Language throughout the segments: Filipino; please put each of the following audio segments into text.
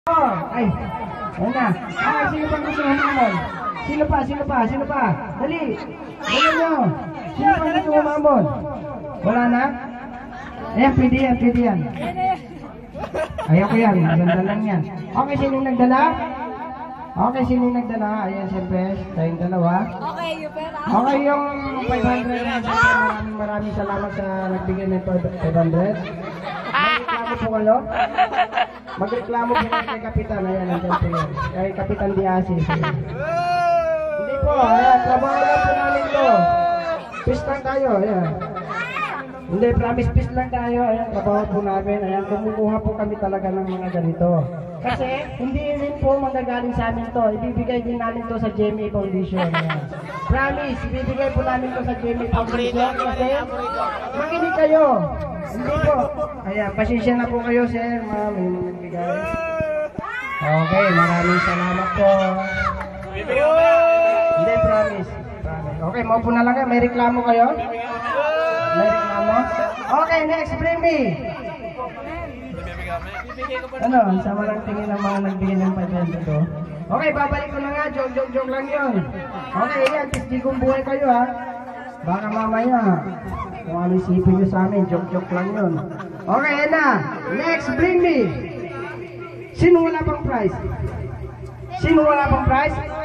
Ay, ayun na. Sino pang gusto humamon? Sino pa? Dali. Dali nyo. Sino pang gusto humamon? Wala na? Ayan, pwede yan. Ayan ko yan, maganda lang yan. Okay, sino nagdala? Ayan, siyempre, tayong dalawa. Okay, yung 500. Maraming salamat sa nagbigay ng 500. Magreklamo po kayo? Magreklamo po kay Kapitan. Ayan, nandiyan po yan. Kay Kapitan Diasis. Hindi po, ayan, trabaho lang po namin to. Peace lang tayo, ayan. Hindi, promise peace lang tayo. Ayan, trabaho po namin. Ayan, kumukuha po kami talaga ng mga ganito. Kasi, hindi rin po magagaling sa amin to. Ibibigay din namin to sa GMA Foundation. Ayan. Promise, ibibigay po namin to sa GMA Foundation. Kasi, makinig kayo. Hindi po. Ayan, pasensya na po kayo, sir. Ma'am, yung nagbigay. Okay, maraming salamat po. Hindi, promise. Okay, maupo na lang kayo. May reklamo kayo? May reklamo? Okay, next, bring me. Ano, sama lang tingin ng mga nagbigay ng 500 to. Okay, babalik ko na nga. Joke lang yun. Okay, yan. Tistigong buhay kayo, ha. Baka mamaya, kung ano isipin nyo sa amin, joke lang yun. Okay, yan na. Next, bring me. Sino wala pang prize?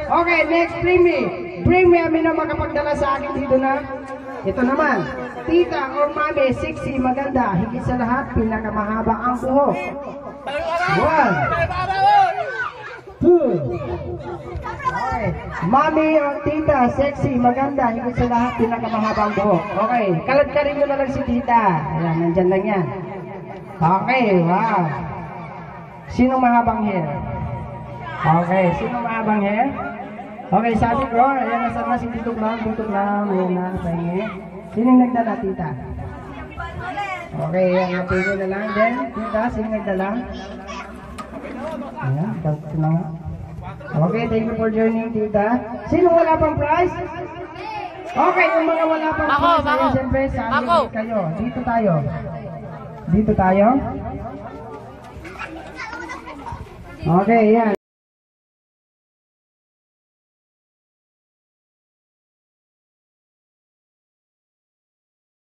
Okay, next, bring me. Bring me, amin na makapagdala sa akin dito na. Ito naman, tita or mami, sexy, maganda, higit sa lahat, pinakamahaba ang buhok. 1, 2. Okay, mami or tita, sexy, maganda, higit sa lahat, pinakamahaba ang buhok. Okay, kalad-karin nyo na lang si tita. Ayan, nandyan lang yan. Okay, wow. Sino mahabang hair? Okay, sino mahabang hair? Okay, sabi ko, ayan, nasa na si Tutok lang, ayan na, pahingi. Sino nagdala, tita? Okay, ayan, napili na lang. Then, tita, sino nagdala? Ayan, ito na nga. Okay, thank you for joining, tita. Sino wala pang prize? Okay, yung mga wala pang prize, ayan, siyempre, sabi kayo. Dito tayo. Okay, ayan.